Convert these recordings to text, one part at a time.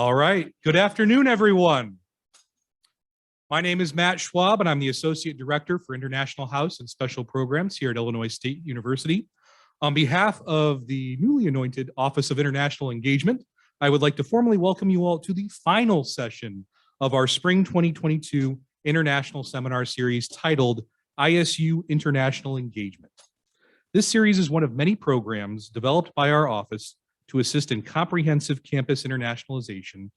All right. Good afternoon, everyone. My name is Matt Schwab, and I'm the Associate Director for International House and Special Programs here at Illinois State University. On behalf of the newly anointed Office of International Engagement, I would like to formally welcome you all to the final session of our Spring 2022 International Seminar Series titled ISU International Engagement. This series is one of many programs developed by our office to assist in comprehensive campus internationalization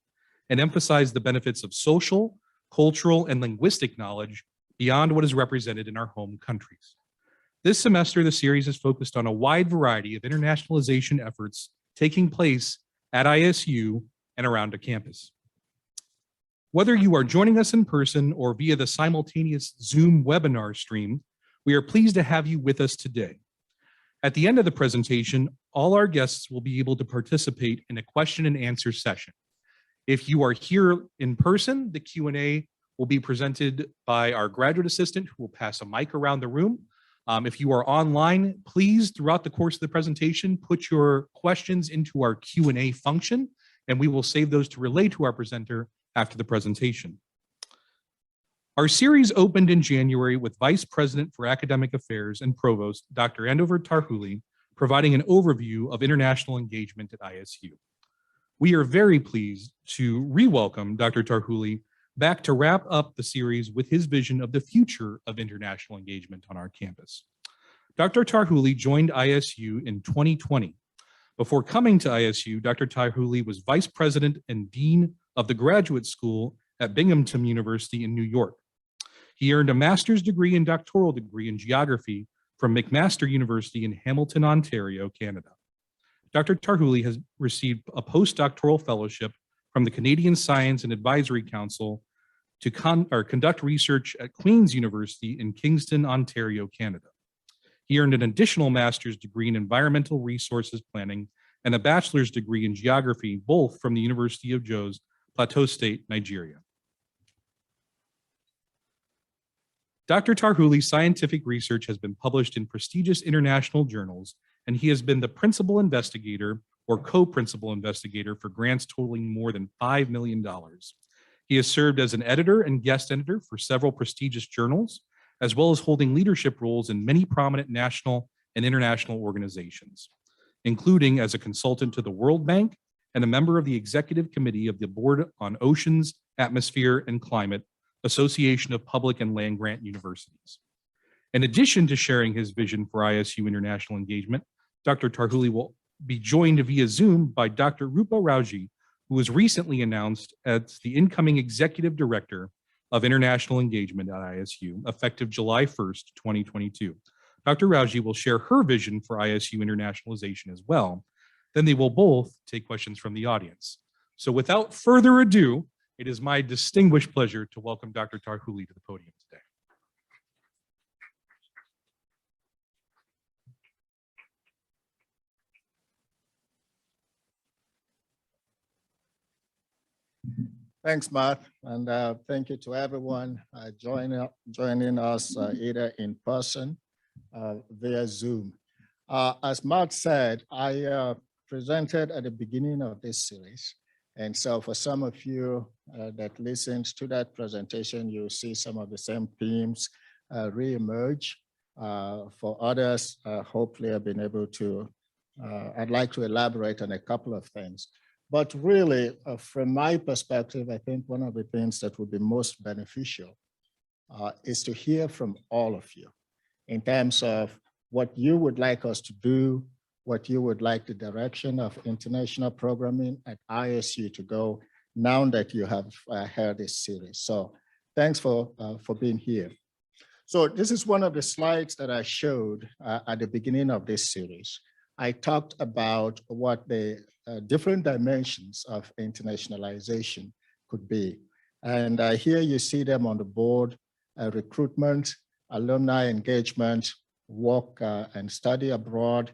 and emphasize the benefits of social, cultural, and linguistic knowledge beyond what is represented in our home countries. This semester, the series is focused on a wide variety of internationalization efforts taking place at ISU and around a campus. Whether you are joining us in person or via the simultaneous Zoom webinar stream, we are pleased to have you with us today. At the end of the presentation, all our guests will be able to participate in a question and answer session. If you are here in person, the Q&A will be presented by our graduate assistant who will pass a mic around the room. If you are online, please, throughout the course of the presentation, put your questions into our Q&A function, and we will save those to relay to our presenter after the presentation. Our series opened in January with Vice President for Academic Affairs and Provost, Dr. Aondover Tarhule, providing an overview of international engagement at ISU. We are very pleased to re-welcome Dr. Tarhule back to wrap up the series with his vision of the future of international engagement on our campus. Dr. Tarhule joined ISU in 2020. Before coming to ISU, Dr. Tarhule was Vice President and Dean of the Graduate School at Binghamton University in New York. He earned a master's degree and doctoral degree in geography from McMaster University in Hamilton, Ontario, Canada. Dr. Tarhule has received a postdoctoral fellowship from the Canadian Science and Advisory Council to conduct research at Queen's University in Kingston, Ontario, Canada. He earned an additional master's degree in environmental resources planning and a bachelor's degree in geography, both from the University of Jos, Plateau State, Nigeria. Dr. Tarhule's scientific research has been published in prestigious international journals, and he has been the principal investigator or co-principal investigator for grants totaling more than $5 million. He has served as an editor and guest editor for several prestigious journals, as well as holding leadership roles in many prominent national and international organizations, including as a consultant to the World Bank and a member of the executive committee of the Board on Oceans, Atmosphere, and Climate, Association of Public and Land Grant Universities. In addition to sharing his vision for ISU international engagement, Dr. Tarhule will be joined via Zoom by Dr. Roopa Rawjee, who was recently announced as the incoming Executive Director of International Engagement at ISU, effective July 1st, 2022. Dr. Rawjee will share her vision for ISU internationalization as well. Then they will both take questions from the audience. So without further ado, it is my distinguished pleasure to welcome Dr. Tarhule to the podium today. Thanks, Matt, and thank you to everyone joining us either in person via Zoom. As Matt said, I presented at the beginning of this series. And so for some of you that listened to that presentation, you'll see some of the same themes reemerge. For others, hopefully I've been able to, I'd like to elaborate on a couple of things. But really, from my perspective, I think one of the things that would be most beneficial is to hear from all of you in terms of what you would like us to do, what you would like the direction of international programming at ISU to go now that you have heard this series. So thanks for being here. So this is one of the slides that I showed at the beginning of this series. I talked about what the different dimensions of internationalization could be. And here you see them on the board: recruitment, alumni engagement, work and study abroad,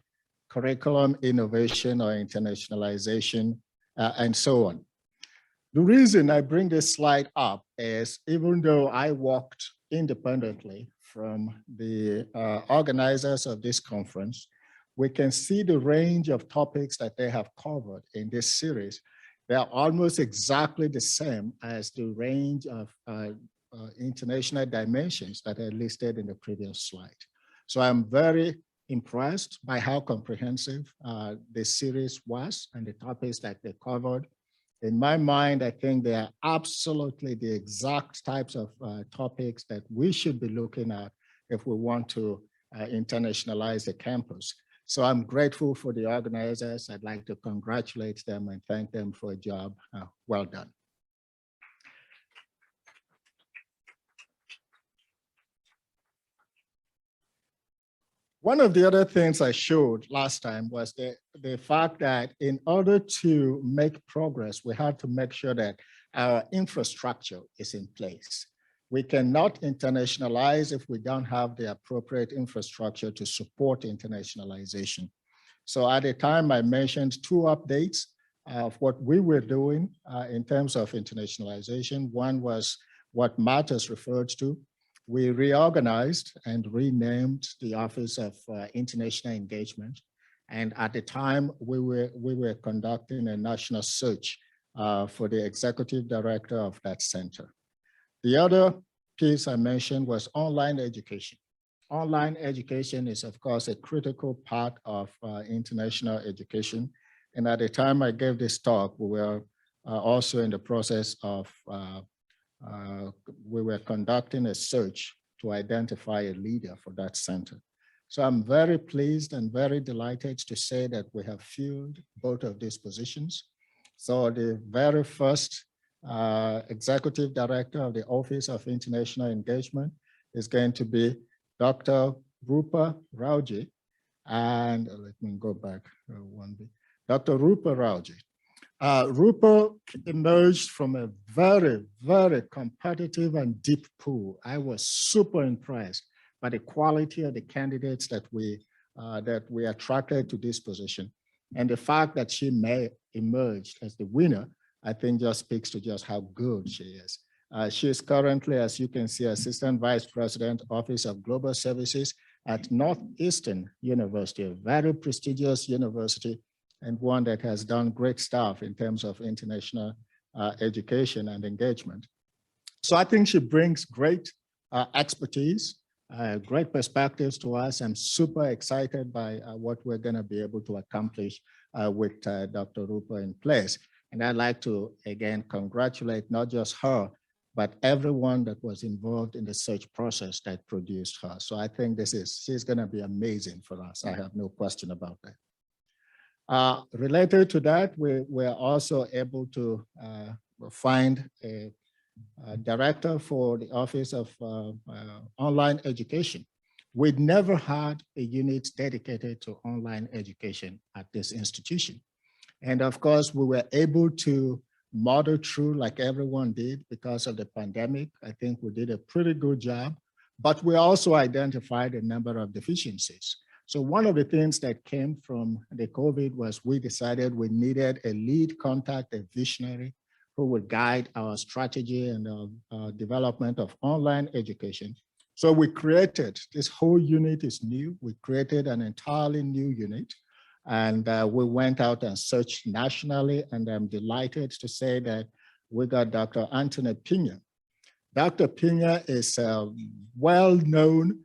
curriculum innovation or internationalization, and so on. The reason I bring this slide up is even though I worked independently from the organizers of this conference, we can see the range of topics that they have covered in this series They are almost exactly the same as the range of international dimensions that are listed in the previous slide. So I'm very impressed by how comprehensive the series was and the topics that they covered. In my mind, I think they are absolutely the exact types of topics that we should be looking at if we want to internationalize the campus. So I'm grateful for the organizers. I'd like to congratulate them and thank them for a job well done. One of the other things I showed last time was the fact that in order to make progress, we have to make sure that our infrastructure is in place. We cannot internationalize if we don't have the appropriate infrastructure to support internationalization. So at the time I mentioned two updates of what we were doing in terms of internationalization. One was what Matt has referred to. We reorganized and renamed the Office of International Engagement. And at the time, we were conducting a national search for the executive director of that center. The other piece I mentioned was online education. Online education is, of course, a critical part of international education. And at the time I gave this talk, we were also in the process of we were conducting a search to identify a leader for that center. So I'm very pleased and very delighted to say that we have filled both of these positions. So the very first executive director of the Office of International Engagement is going to be Dr. Roopa Rawjee. And let me go back one bit. Dr. Roopa Rawjee. Roopa emerged from a very, very competitive and deep pool. I was super impressed by the quality of the candidates that we attracted to this position. And the fact that she may emerge as the winner, I think just speaks to just how good she is. She is currently, as you can see, Assistant Vice President, Office of Global Services at Northeastern University, a very prestigious university, and one that has done great stuff in terms of international education and engagement. So I think she brings great expertise, great perspectives to us. I'm super excited by what we're gonna be able to accomplish with Dr. Roopa in place. And I'd like to, again, congratulate not just her, but everyone that was involved in the search process that produced her. So I think she's gonna be amazing for us. I have no question about that. Related to that, we're also able to find a director for the Office of Online Education. We'd never had a unit dedicated to online education at this institution. And of course, we were able to model through like everyone did because of the pandemic. I think we did a pretty good job, but we also identified a number of deficiencies. So one of the things that came from the COVID was we decided we needed a lead contact, a visionary who would guide our strategy and development of online education. So we created, this whole unit is new. We created an entirely new unit, and we went out and searched nationally, and I'm delighted to say that we got Dr. Anthony Pina. Dr. Pina is a well-known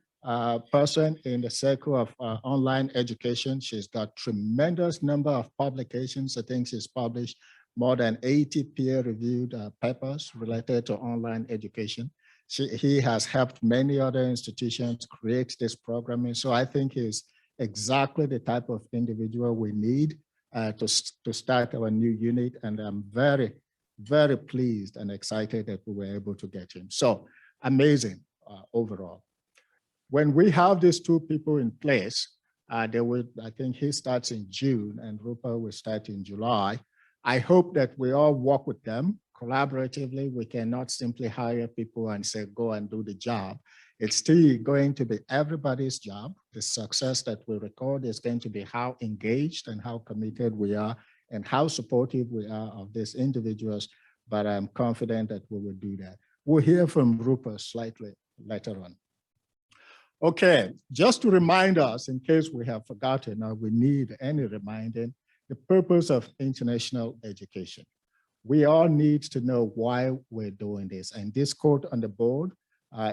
person in the circle of online education. She's got tremendous number of publications. I think she's published more than 80 peer-reviewed papers related to online education. He has helped many other institutions create this programming. So I think he's exactly the type of individual we need to start our new unit. And I'm very, very pleased and excited that we were able to get him. So amazing overall. When we have these two people in place, I think he starts in June and Roopa will start in July. I hope that we all work with them collaboratively. We cannot simply hire people and say, go and do the job. It's still going to be everybody's job. The success that we record is going to be how engaged and how committed we are and how supportive we are of these individuals. But I'm confident that we will do that. We'll hear from Roopa slightly later on. Okay, just to remind us, in case we have forgotten or we need any reminding, the purpose of international education. we all need to know why we're doing this. And this quote on the board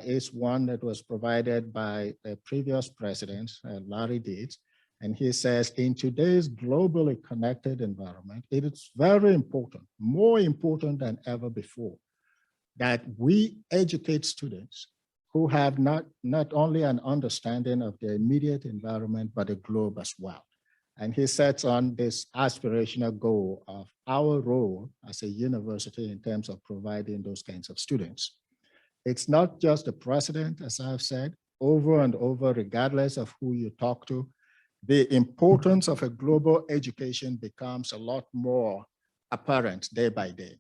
is one that was provided by the previous president, Larry Deeds. And he says, in today's globally connected environment, it is very important, more important than ever before, that we educate students who have not only an understanding of the immediate environment, but the globe as well. And he sets on this aspirational goal of our role as a university in terms of providing those kinds of students. It's not just the president, as I've said, over and over, regardless of who you talk to, the importance of a global education becomes a lot more apparent day by day.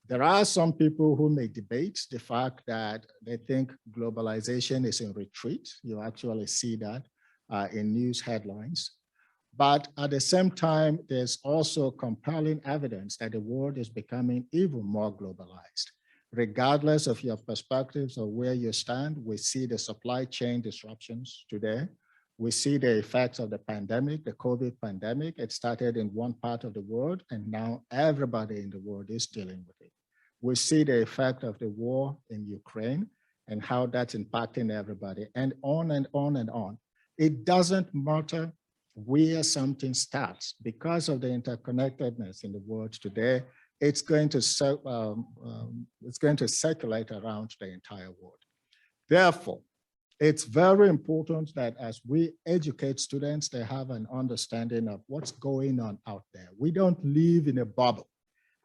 There are some people who may debate the fact that they think globalization is in retreat. You actually see that in news headlines. But at the same time, there's also compelling evidence that the world is becoming even more globalized. Regardless of your perspectives or where you stand, we see the supply chain disruptions today. We see the effects of the pandemic, the COVID pandemic. It started in one part of the world, and now everybody in the world is dealing with it. We see the effect of the war in Ukraine and how that's impacting everybody, and on and on and on. It doesn't matter where something starts. Because of the interconnectedness in the world today, it's going to circulate around the entire world. Therefore, it's very important that as we educate students, they have an understanding of what's going on out there. We don't live in a bubble,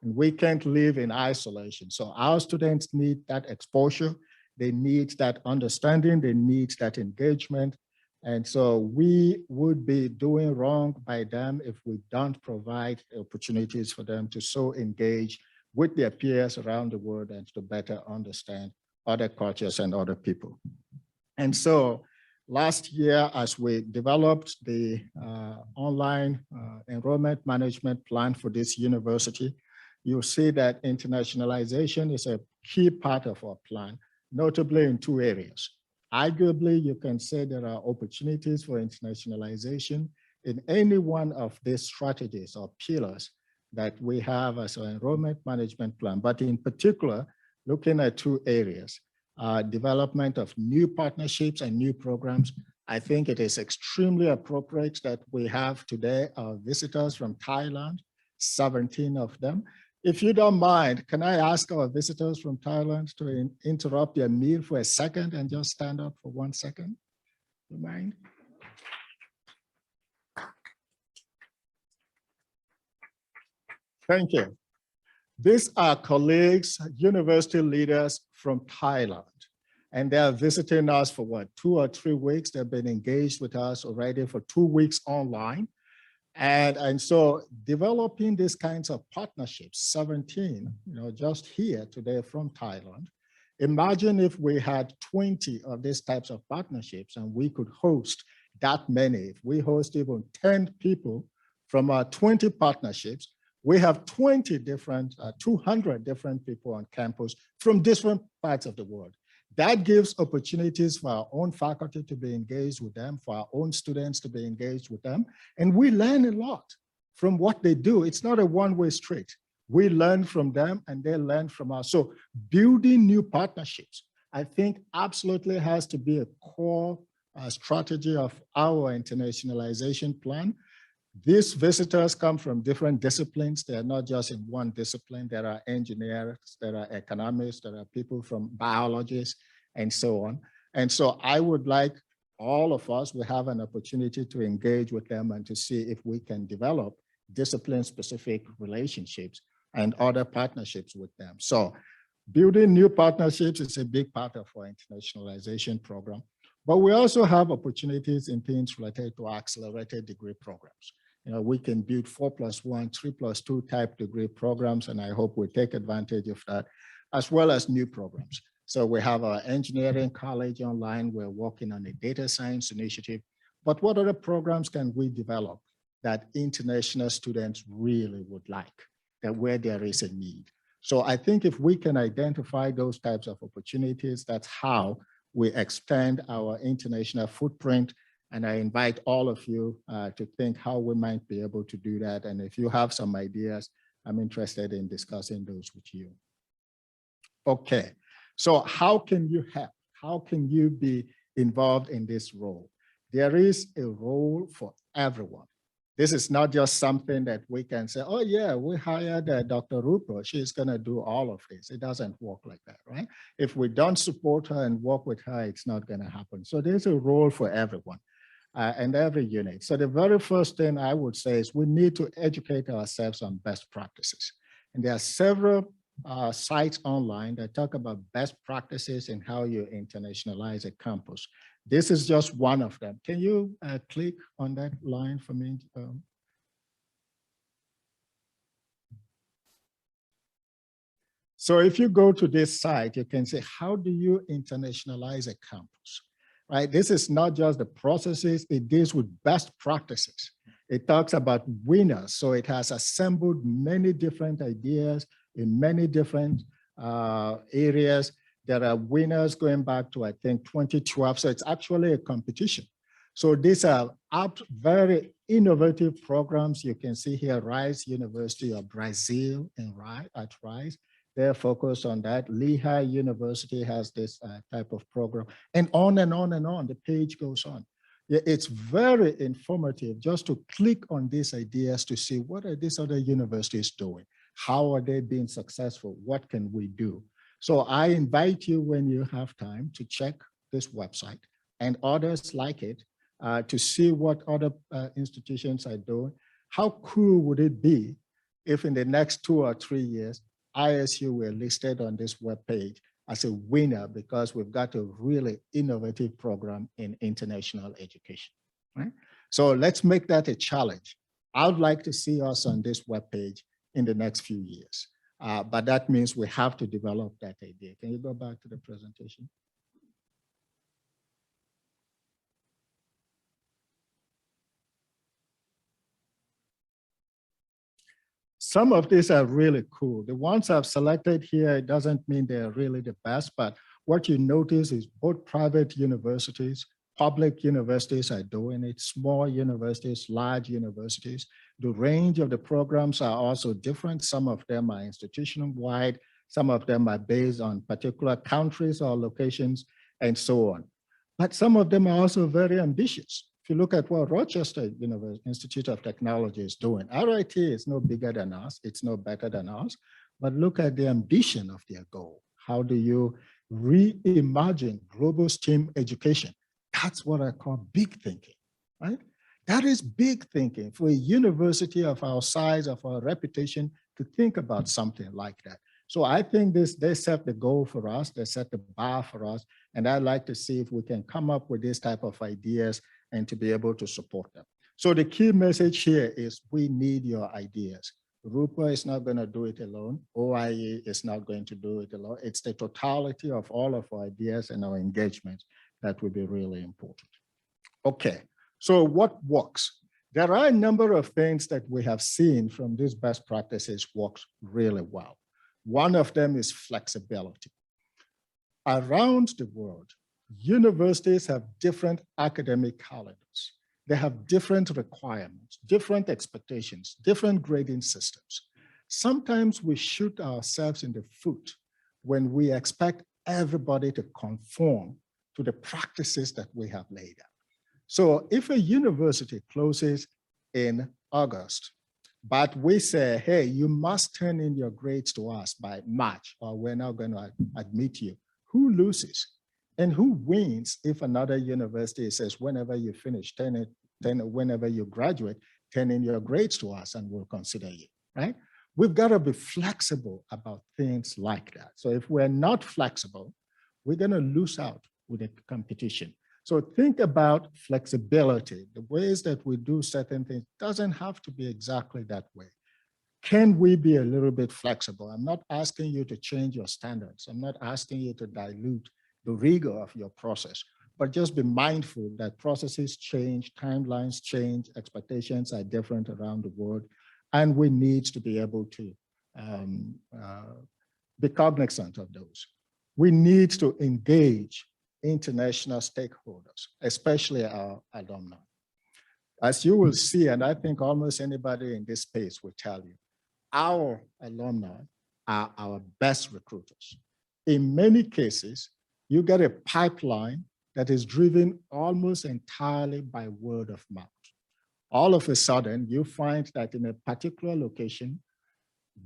and we can't live in isolation. So our students need that exposure. They need that understanding. They need that engagement. And so we would be doing wrong by them if we don't provide opportunities for them to so engage with their peers around the world and to better understand other cultures and other people. And so last year, as we developed the online enrollment management plan for this university, you'll see that internationalization is a key part of our plan, notably in two areas. Arguably, you can say there are opportunities for internationalization in any one of these strategies or pillars that we have as an enrollment management plan, but in particular, looking at two areas. Development of new partnerships and new programs. I think it is extremely appropriate that we have today our visitors from Thailand, 17 of them. If you don't mind, can I ask our visitors from Thailand to interrupt their meal for a second and just stand up for 1 second? You mind? Thank you. These are colleagues, university leaders from Thailand, and they are visiting us for what, 2 or 3 weeks. They've been engaged with us already for 2 weeks online. And so developing these kinds of partnerships, 17, just here today from Thailand. Imagine if we had 20 of these types of partnerships and we could host that many. If we host even 10 people from our 20 partnerships, we have 200 different people on campus from different parts of the world. That gives opportunities for our own faculty to be engaged with them, for our own students to be engaged with them. And we learn a lot from what they do. It's not a one-way street. We learn from them and they learn from us. So building new partnerships, I think absolutely has to be a core strategy of our internationalization plan. These visitors come from different disciplines. They are not just in one discipline. There are engineers, there are economists, there are people from biologists, and so on. And so I would like all of us, we have an opportunity to engage with them and to see if we can develop discipline-specific relationships and other partnerships with them. So building new partnerships is a big part of our internationalization program. But we also have opportunities in things related to accelerated degree programs. We can build 4+1, 3+2 type degree programs, and I hope we take advantage of that, as well as new programs. So we have our engineering college online. We're working on a data science initiative. But what other programs can we develop that international students really would like, that where there is a need? So I think if we can identify those types of opportunities, that's how we expand our international footprint. And I invite all of you to think how we might be able to do that. And if you have some ideas, I'm interested in discussing those with you. Okay, so how can you help? How can you be involved in this role? There is a role for everyone. This is not just something that we can say, oh yeah, we hired Dr. Roopa, she's gonna do all of this. It doesn't work like that, right? If we don't support her and work with her, it's not gonna happen. So there's a role for everyone and every unit. So the very first thing I would say is we need to educate ourselves on best practices. And there are several sites online that talk about best practices and how you internationalize a campus. This is just one of them. Can you click on that line for me? So if you go to this site, you can say, how do you internationalize a campus? Right? This is not just the processes, it deals with best practices. It talks about winners. So it has assembled many different ideas in many different areas. There are winners going back to, I think, 2012. So it's actually a competition. So these are very innovative programs. You can see here, Rice University of Brazil at Rice. They're focused on that. Lehigh University has this type of program, and on and on and on. The page goes on. It's very informative just to click on these ideas to see what are these other universities doing? How are they being successful? What can we do? So I invite you, when you have time, to check this website and others like it to see what other institutions are doing. How cool would it be if in the next 2 or 3 years, ISU were listed on this webpage as a winner because we've got a really innovative program in international education, right? So let's make that a challenge. I would like to see us on this webpage in the next few years. But that means we have to develop that idea. Can you go back to the presentation? Some of these are really cool. The ones I've selected here, it doesn't mean they're really the best, but what you notice is both private universities, public universities are doing it, small universities, large universities. The range of the programs are also different. Some of them are institutional-wide, some of them are based on particular countries or locations, and so on. But some of them are also very ambitious. If you look at what Rochester University Institute of Technology is doing, RIT is no bigger than us, it's no better than us, but look at the ambition of their goal. How do you reimagine global STEAM education? That's what I call big thinking, right? That is big thinking for a university of our size, of our reputation, to think about something like that. So I think they set the goal for us, they set the bar for us, and I'd like to see if we can come up with this type of ideas and to be able to support them. So the key message here is we need your ideas. Roopa is not going to do it alone. OIE is not going to do it alone. It's the totality of all of our ideas and our engagement that will be really important. Okay, so what works? There are a number of things that we have seen from these best practices works really well. One of them is flexibility. Around the world, universities have different academic calendars. They have different requirements, different expectations, different grading systems. Sometimes we shoot ourselves in the foot when we expect everybody to conform to the practices that we have laid out. So if a university closes in August, but we say, hey, you must turn in your grades to us by March, or we're not going to admit you, who loses? And who wins if another university says, whenever you finish, whenever you graduate, turn in your grades to us and we'll consider you, right? We've got to be flexible about things like that. So if we're not flexible, we're going to lose out with the competition. So think about flexibility. The ways that we do certain things doesn't have to be exactly that way. Can we be a little bit flexible? I'm not asking you to change your standards. I'm not asking you to dilute the rigor of your process, but just be mindful that processes change, timelines change, expectations are different around the world, and we need to be able to be cognizant of those. We need to engage international stakeholders, especially our alumni. As you will see, and I think almost anybody in this space will tell you, our alumni are our best recruiters. In many cases, you get a pipeline that is driven almost entirely by word of mouth. All of a sudden, you find that in a particular location,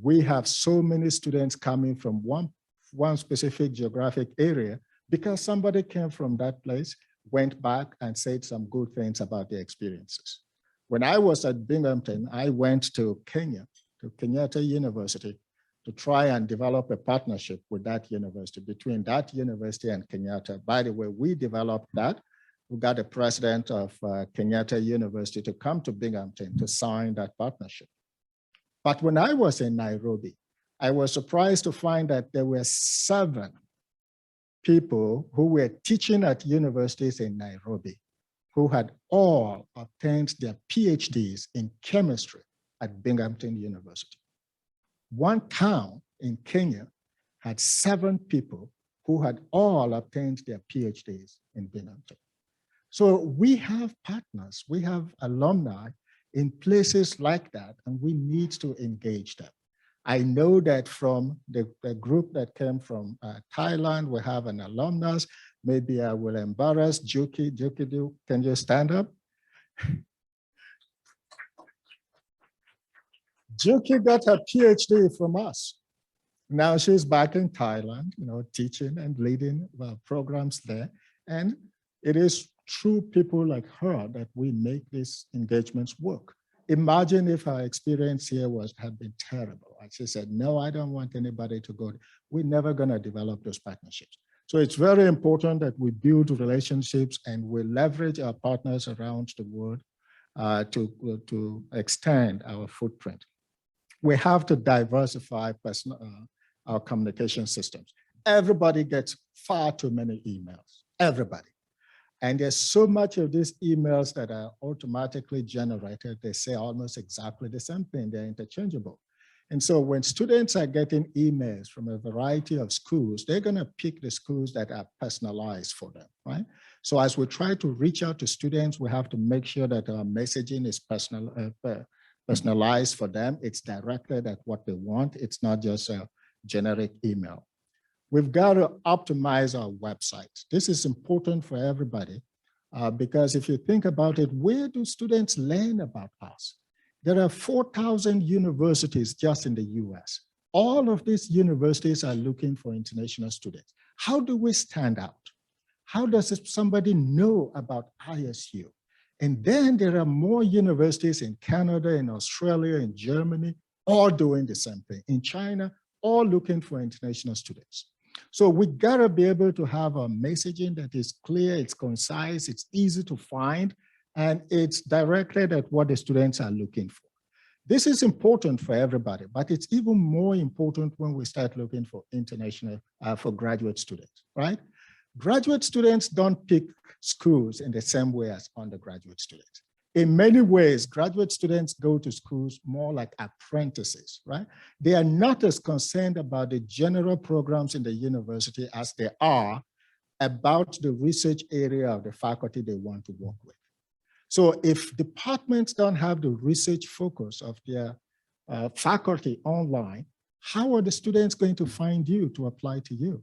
we have so many students coming from one specific geographic area because somebody came from that place, went back and said some good things about their experiences. When I was at Binghamton, I went to Kenya, to Kenyatta University, to try and develop a partnership with that university, between that university and Kenyatta. By the way, we developed that. We got the president of Kenyatta University to come to Binghamton to sign that partnership. But when I was in Nairobi, I was surprised to find that there were 7 people who were teaching at universities in Nairobi who had all obtained their PhDs in chemistry at Binghamton University. One town in Kenya had 7 people who had all obtained their PhDs in Binghamton. So we have partners, we have alumni in places like that, and we need to engage them. I know that from the group that came from Thailand, we have an alumnus. Maybe I will embarrass Juki. Juki, can you stand up? Juki got her PhD from us. Now she's back in Thailand, teaching and leading programs there. And it is through people like her that we make these engagements work. Imagine if our experience here had been terrible. And she said, no, I don't want anybody to go. We're never going to develop those partnerships. So it's very important that we build relationships and we leverage our partners around the world to extend our footprint. We have to diversify our communication systems. Everybody gets far too many emails, everybody. And there's so much of these emails that are automatically generated, they say almost exactly the same thing, they're interchangeable. And so when students are getting emails from a variety of schools, they're gonna pick the schools that are personalized for them, right? So as we try to reach out to students, we have to make sure that our messaging is personalized for them. It's directed at what they want. It's not just a generic email. We've got to optimize our websites. This is important for everybody because if you think about it, where do students learn about us? There are 4,000 universities just in the US. All of these universities are looking for international students. How do we stand out? How does somebody know about ISU? And then there are more universities in Canada, in Australia, in Germany, all doing the same thing. In China, all looking for international students. So we gotta be able to have a messaging that is clear, it's concise, it's easy to find, and it's directed at what the students are looking for. This is important for everybody, but it's even more important when we start looking for for graduate students, right? Graduate students don't pick schools in the same way as undergraduate students. In many ways, graduate students go to schools more like apprentices, right? They are not as concerned about the general programs in the university as they are about the research area of the faculty they want to work with. So if departments don't have the research focus of their faculty online, how are the students going to find you to apply to you?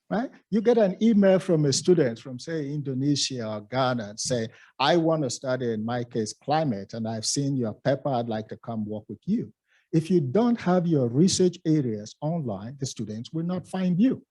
Right? You get an email from a student from, say, Indonesia or Ghana and say, I want to study, in my case, climate, and I've seen your paper, I'd like to come work with you. If you don't have your research areas online, the students will not find you.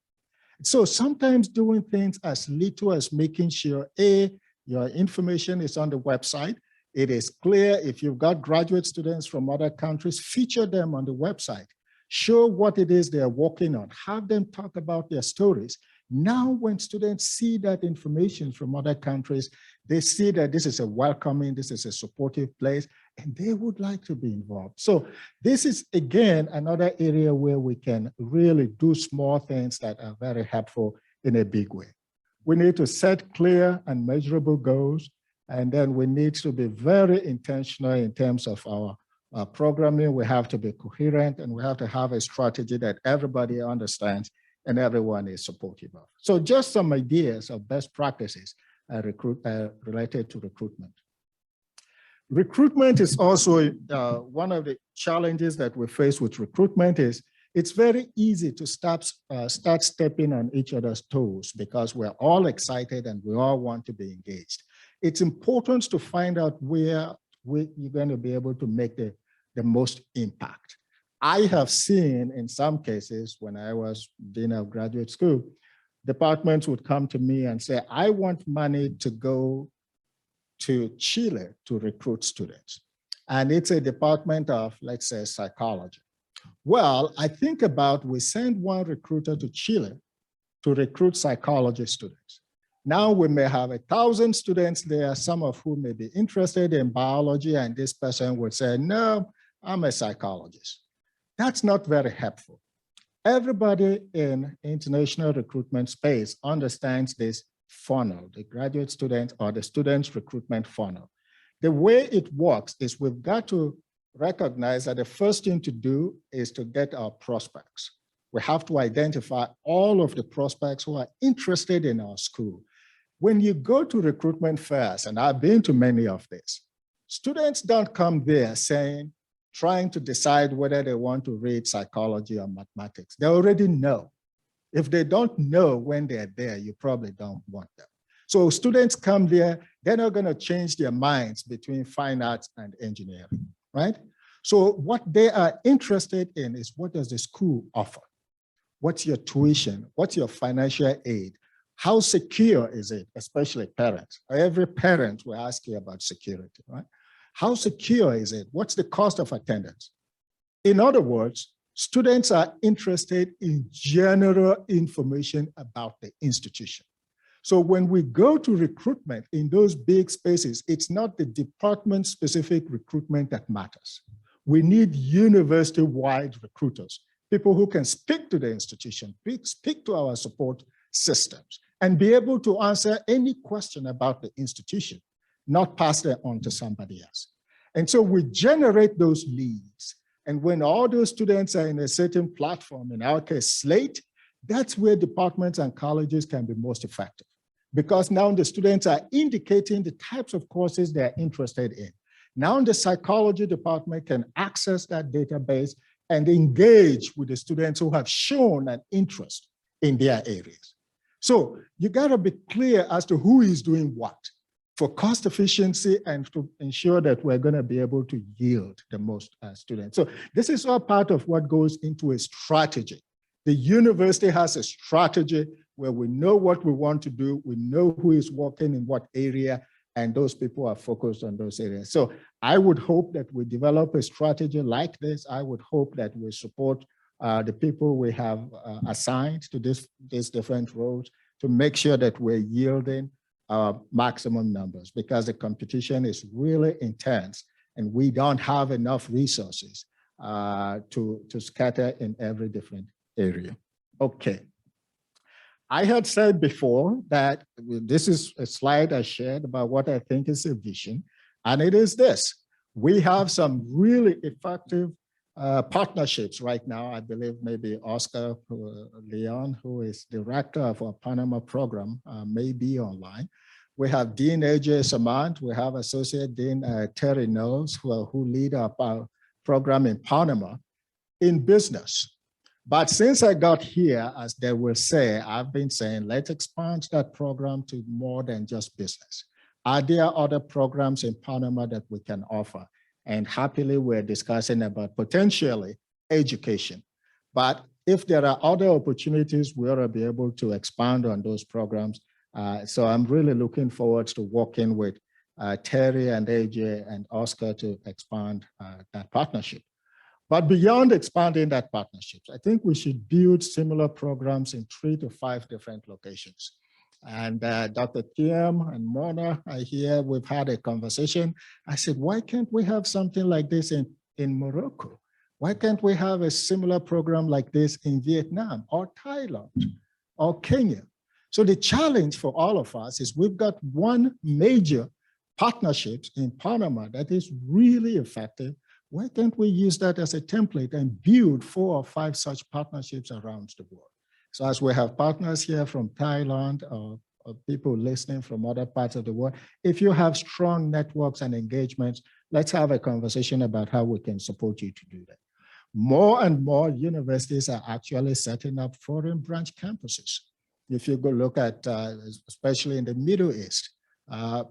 So sometimes doing things as little as making sure, A, your information is on the website. It is clear. If you've got graduate students from other countries, feature them on the website. Show what it is they're working on, have them talk about their stories. Now, when students see that information from other countries, they see that this is a welcoming, this is a supportive place, and they would like to be involved. So this is, again, another area where we can really do small things that are very helpful in a big way. We need to set clear and measurable goals, and then we need to be very intentional in terms of our programming. We have to be coherent, and we have to have a strategy that everybody understands and everyone is supportive of. So just some ideas of best practices related to recruitment. Recruitment is also one of the challenges that we face with recruitment is it's very easy to start stepping on each other's toes because we're all excited and we all want to be engaged. It's important to find out where you're going to be able to make the most impact. I have seen in some cases when I was dean of graduate school, departments would come to me and say, I want money to go to Chile to recruit students. And it's a department of, let's say, psychology. Well, I think about we send one recruiter to Chile to recruit psychology students. Now we may have 1,000 students there, some of whom may be interested in biology, and this person would say, no, I'm a psychologist. That's not very helpful. Everybody in international recruitment space understands this funnel, the graduate student or the student's recruitment funnel. The way it works is we've got to recognize that the first thing to do is to get our prospects. We have to identify all of the prospects who are interested in our school. When you go to recruitment fairs, and I've been to many of these, students don't come there trying to decide whether they want to read psychology or mathematics. They already know. If they don't know when they're there, you probably don't want them. So students come there, they're not going to change their minds between fine arts and engineering, right? So what they are interested in is, what does the school offer? What's your tuition? What's your financial aid? How secure is it, especially parents? Every parent will ask you about security, right? How secure is it? What's the cost of attendance? In other words, students are interested in general information about the institution. So when we go to recruitment in those big spaces, it's not the department-specific recruitment that matters. We need university-wide recruiters, people who can speak to the institution, speak to our support systems, and be able to answer any question about the institution, not pass them on to somebody else. And so we generate those leads. And when all those students are in a certain platform, in our case, Slate, that's where departments and colleges can be most effective. Because now the students are indicating the types of courses they're interested in. Now the psychology department can access that database and engage with the students who have shown an interest in their areas. So you gotta be clear as to who is doing what for cost efficiency and to ensure that we're gonna be able to yield the most students. So this is all part of what goes into a strategy. The university has a strategy where we know what we want to do, we know who is working in what area, and those people are focused on those areas. So I would hope that we develop a strategy like this. I would hope that we support the people we have assigned to these different roles to make sure that we're yielding maximum numbers, because the competition is really intense and we don't have enough resources to scatter in every different area. Okay. I had said before that this is a slide I shared about what I think is a vision, and it is this. We have some really effective partnerships right now. I believe maybe Oscar Leon, who is director of our Panama program, may be online. We have Dean AJ Samant, we have Associate Dean Terry Knowles, who lead our program in Panama in business. But since I got here, as they will say, I've been saying, let's expand that program to more than just business. Are there other programs in Panama that we can offer? And happily, we're discussing about potentially education. But if there are other opportunities, we ought to be able to expand on those programs. So I'm really looking forward to working with Terry and AJ and Oscar to expand that partnership. But beyond expanding that partnership, I think we should build similar programs in 3 to 5 different locations. And Dr. Kim and Mona are here. We've had a conversation. I said, why can't we have something like this in Morocco? Why can't we have a similar program like this in Vietnam or Thailand or Kenya? So the challenge for all of us is we've got one major partnership in Panama that is really effective. Why can't we use that as a template and build 4 or 5 such partnerships around the world? So as we have partners here from Thailand or people listening from other parts of the world, if you have strong networks and engagements, let's have a conversation about how we can support you to do that. More and more universities are actually setting up foreign branch campuses. If you go look at, especially in the Middle East,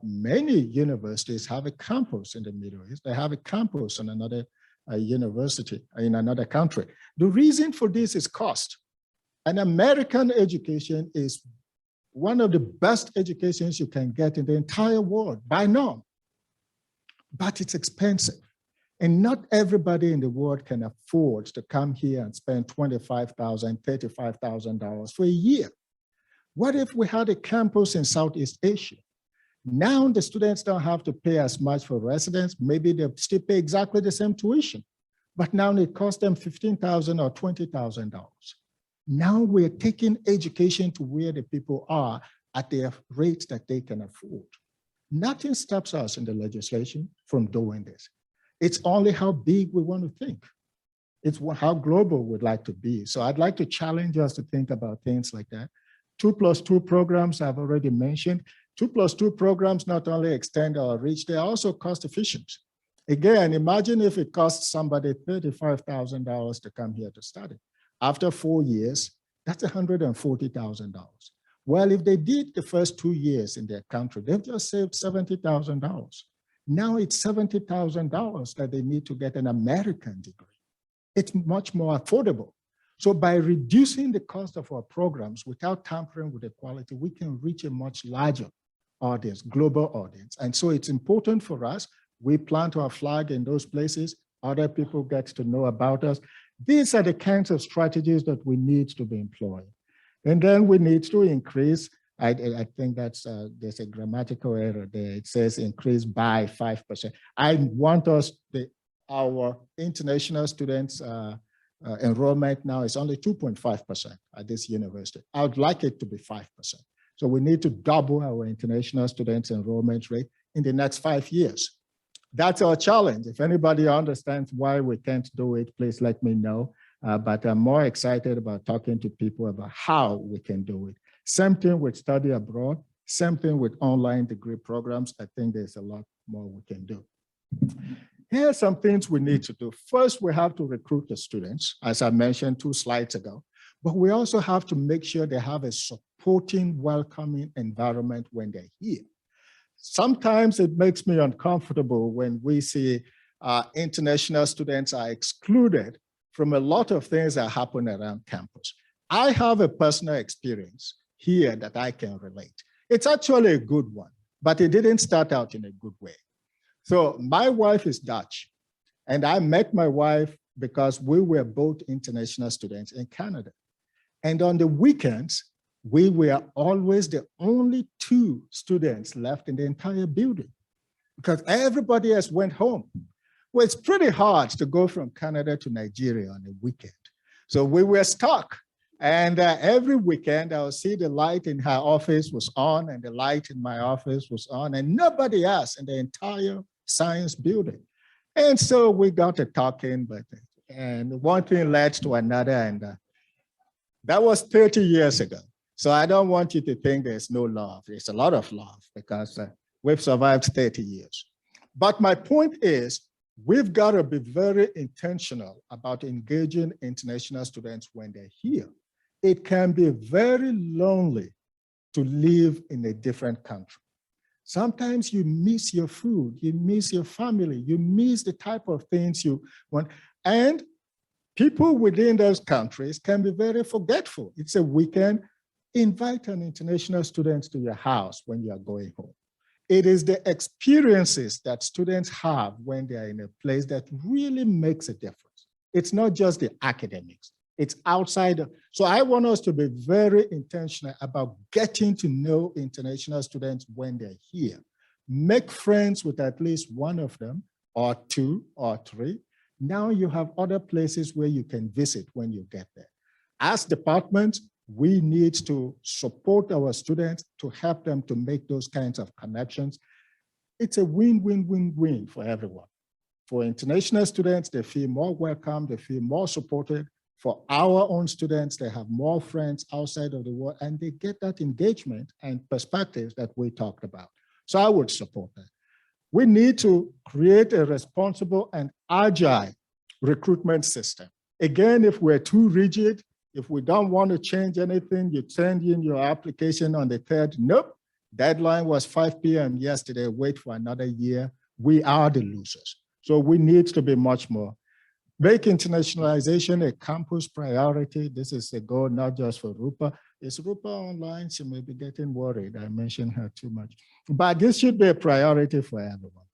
many universities have a campus in the Middle East. They have a campus in another university in another country. The reason for this is cost. An American education is one of the best educations you can get in the entire world by now, but it's expensive. And not everybody in the world can afford to come here and spend $25,000, $35,000 for a year. What if we had a campus in Southeast Asia? Now the students don't have to pay as much for residence. Maybe they still pay exactly the same tuition, but now it costs them $15,000 or $20,000. Now we're taking education to where the people are at their rates that they can afford. Nothing stops us in the legislation from doing this. It's only how big we want to think. It's how global we'd like to be. So I'd like to challenge us to think about things like that. 2+2 programs I've already mentioned. 2+2 programs not only extend our reach, they're also cost efficient. Again, imagine if it costs somebody $35,000 to come here to study. After 4 years, that's $140,000. Well, if they did the first 2 years in their country, they've just saved $70,000. Now it's $70,000 that they need to get an American degree. It's much more affordable. So by reducing the cost of our programs without tampering with the quality, we can reach a much larger audience, global audience. And so it's important for us. We plant our flag in those places. Other people get to know about us. These are the kinds of strategies that we need to be employing. And then we need to increase, I think that's, there's a grammatical error there. It says increase by 5%. I want us, our international students enrollment now is only 2.5% at this university. I would like it to be 5%. So we need to double our international students enrollment rate in the next 5 years. That's our challenge. If anybody understands why we can't do it, please let me know. But I'm more excited about talking to people about how we can do it. Same thing with study abroad, same thing with online degree programs. I think there's a lot more we can do. Here are some things we need to do. First, we have to recruit the students, as I mentioned 2 slides ago, but we also have to make sure they have a supporting, welcoming environment when they're here. Sometimes it makes me uncomfortable when we see international students are excluded from a lot of things that happen around campus. I have a personal experience here that I can relate. It's actually a good one, but it didn't start out in a good way. So my wife is Dutch, and I met my wife because we were both international students in Canada. And on the weekends, we were always the only 2 students left in the entire building because everybody else went home. Well, it's pretty hard to go from Canada to Nigeria on a weekend. So we were stuck. And every weekend, I would see the light in her office was on and the light in my office was on, and nobody else in the entire science building. And so we got to talking, and one thing led to another, and that was 30 years ago. So I don't want you to think there's no love. There's a lot of love because we've survived 30 years. But my point is, we've got to be very intentional about engaging international students when they're here. It can be very lonely to live in a different country. Sometimes you miss your food, you miss your family, you miss the type of things you want. And people within those countries can be very forgetful. It's a weekend. Invite an international student to your house when you are going home. It is the experiences that students have when they are in a place that really makes a difference. It's not just the academics, it's outside. So I want us to be very intentional about getting to know international students when they're here. Make friends with at least one of them, or 2 or 3. Now you have other places where you can visit when you get there. As departments, we need to support our students to help them to make those kinds of connections. It's a win-win-win-win for everyone. For international students, they feel more welcome, they feel more supported. For our own students, they have more friends outside of the world, and they get that engagement and perspectives that we talked about. So I would support that. We need to create a responsible and agile recruitment system. Again, if we're too rigid, if we don't want to change anything, you send in your application on the 3rd, nope, deadline was 5 p.m. yesterday, wait for another year. We are the losers. So we need to be much more. Make internationalization a campus priority. This is a goal not just for Roopa. Is Roopa online? She may be getting worried. I mentioned her too much. But this should be a priority for everyone.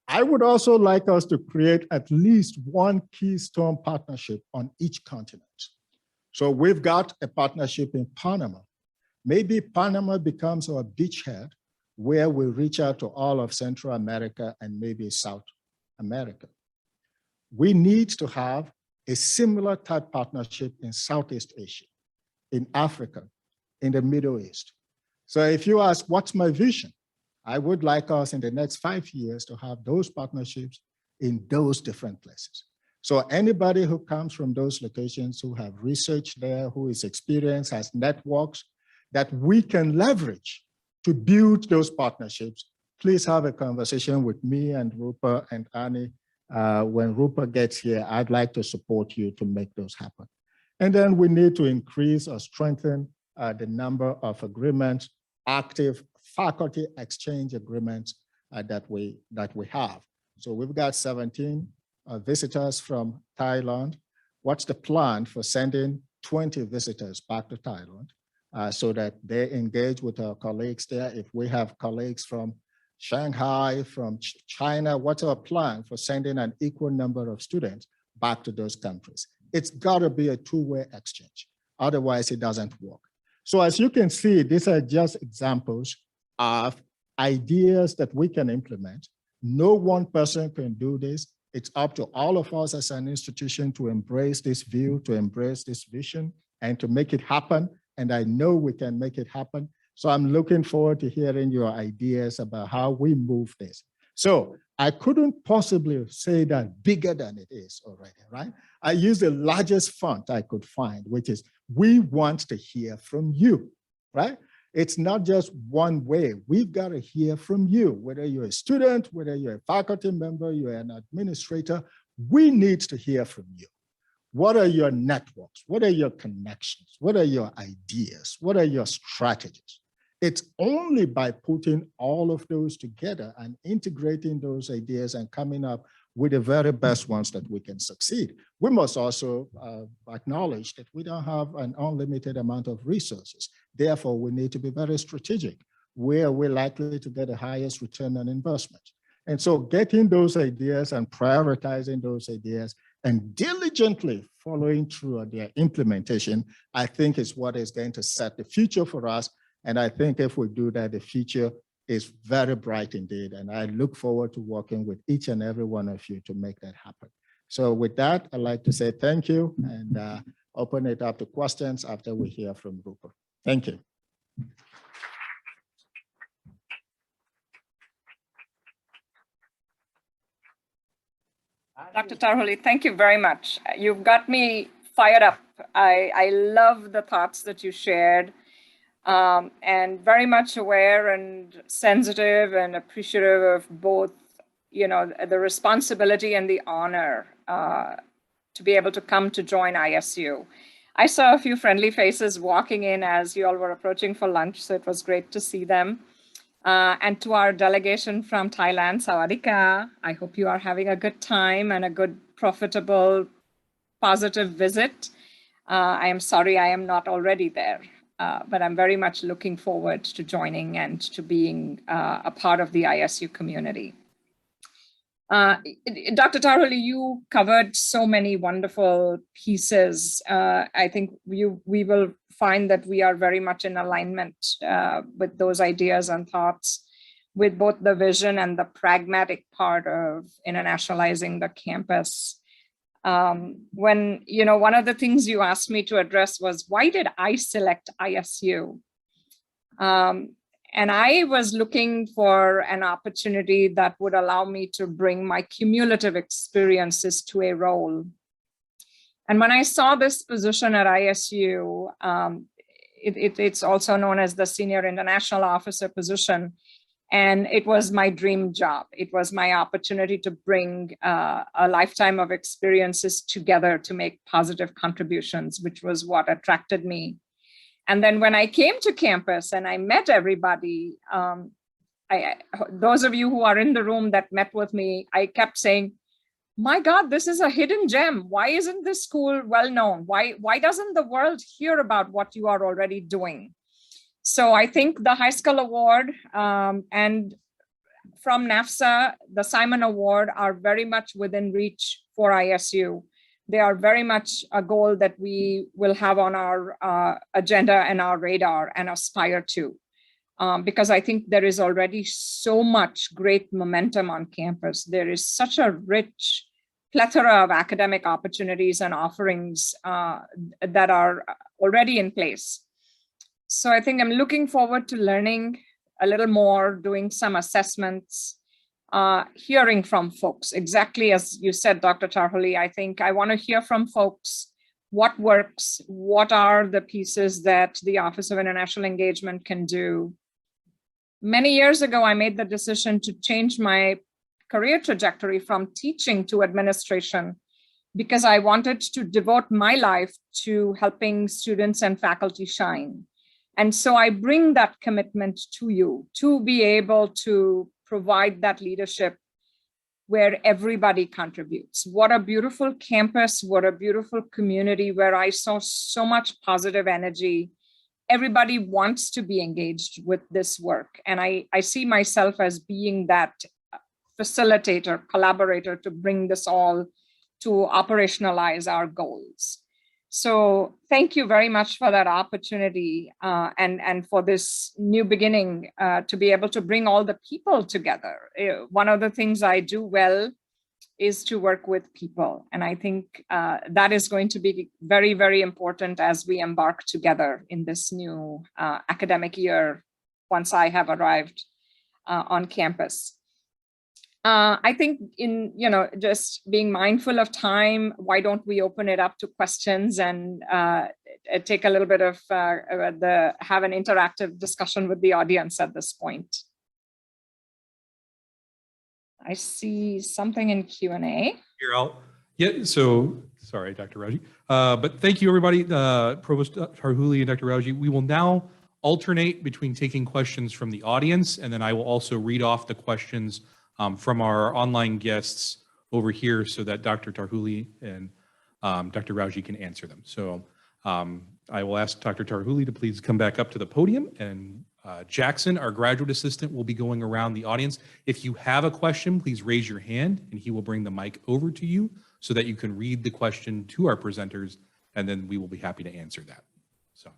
I would also like us to create at least one keystone partnership on each continent. So we've got a partnership in Panama. Maybe Panama becomes our beachhead where we reach out to all of Central America and maybe South America. We need to have a similar type partnership in Southeast Asia, in Africa, in the Middle East. So if you ask, what's my vision? I would like us in the next 5 years to have those partnerships in those different places. So anybody who comes from those locations, who have research there, who is experienced, has networks that we can leverage to build those partnerships, please have a conversation with me and Roopa and Annie. When Roopa gets here, I'd like to support you to make those happen. And then we need to increase or strengthen the number of agreements, active faculty exchange agreements that we have. So we've got 17 visitors from Thailand. What's the plan for sending 20 visitors back to Thailand so that they engage with our colleagues there? If we have colleagues from Shanghai, from China, what's our plan for sending an equal number of students back to those countries? It's got to be a two-way exchange. Otherwise, it doesn't work. So as you can see, these are just examples of ideas that we can implement. No one person can do this. It's up to all of us as an institution to embrace this view, to embrace this vision, and to make it happen. And I know we can make it happen. So I'm looking forward to hearing your ideas about how we move this. So I couldn't possibly say that bigger than it is already, right? I used the largest font I could find, which is, we want to hear from you, right? It's not just one way. We've got to hear from you, whether you're a student, whether you're a faculty member, you're an administrator, we need to hear from you. What are your networks? What are your connections? What are your ideas? What are your strategies? It's only by putting all of those together and integrating those ideas and coming up with the very best ones that we can succeed. We must also acknowledge that we don't have an unlimited amount of resources. Therefore, we need to be very strategic. Where we're likely to get the highest return on investment. And so getting those ideas and prioritizing those ideas and diligently following through on their implementation, I think is what is going to set the future for us. And I think if we do that, the future is very bright indeed. And I look forward to working with each and every one of you to make that happen. So with that, I'd like to say thank you and open it up to questions after we hear from Roopa. Thank you. Dr. Tarhule, thank you very much. You've got me fired up. I love the thoughts that you shared. And very much aware and sensitive and appreciative of both, you know, the responsibility and the honor to be able to come to join ISU. I saw a few friendly faces walking in as you all were approaching for lunch, so it was great to see them. And to our delegation from Thailand, Sawadika, I hope you are having a good time and a good, profitable, positive visit. I am sorry I am not already there. But I'm very much looking forward to joining and to being a part of the ISU community. Dr. Tarhule, you covered so many wonderful pieces. I think we will find that we are very much in alignment with those ideas and thoughts, with both the vision and the pragmatic part of internationalizing the campus. When, you know, one of the things you asked me to address was, why did I select ISU? And I was looking for an opportunity that would allow me to bring my cumulative experiences to a role. And when I saw this position at ISU, it's also known as the Senior International Officer position. And it was my dream job. It was my opportunity to bring a lifetime of experiences together to make positive contributions, which was what attracted me. And then when I came to campus and I met everybody, those of you who are in the room that met with me, I kept saying, my God, this is a hidden gem. Why isn't this school well known? Why doesn't the world hear about what you are already doing? So I think the High School Award and from NAFSA, the Simon Award are very much within reach for ISU. They are very much a goal that we will have on our agenda and our radar and aspire to. Because I think there is already so much great momentum on campus. There is such a rich plethora of academic opportunities and offerings that are already in place. So I think I'm looking forward to learning a little more, doing some assessments, hearing from folks. Exactly as you said, Dr. Tarhule, I think I want to hear from folks what works, what are the pieces that the Office of International Engagement can do. Many years ago, I made the decision to change my career trajectory from teaching to administration because I wanted to devote my life to helping students and faculty shine. And so I bring that commitment to you to be able to provide that leadership where everybody contributes. What a beautiful campus, what a beautiful community where I saw so much positive energy. Everybody wants to be engaged with this work. And I see myself as being that facilitator, collaborator to bring this all to operationalize our goals. So thank you very much for that opportunity and for this new beginning to be able to bring all the people together. One of the things I do well is to work with people. And I think that is going to be very, very important as we embark together in this new academic year once I have arrived on campus. I think in, just being mindful of time, why don't we open it up to questions and take a little bit of have an interactive discussion with the audience at this point. I see something in Q&A. Yeah, so sorry, Dr. Rawjee. But thank you, everybody, Provost Tarhule and Dr. Rawjee. We will now alternate between taking questions from the audience, and then I will also read off the questions from our online guests over here so that Dr. Tarhule and Dr. Rawjee can answer them. So I will ask Dr. Tarhule to please come back up to the podium, and Jackson, our graduate assistant, will be going around the audience. If you have a question, please raise your hand and he will bring the mic over to you so that you can read the question to our presenters, and then we will be happy to answer that. So.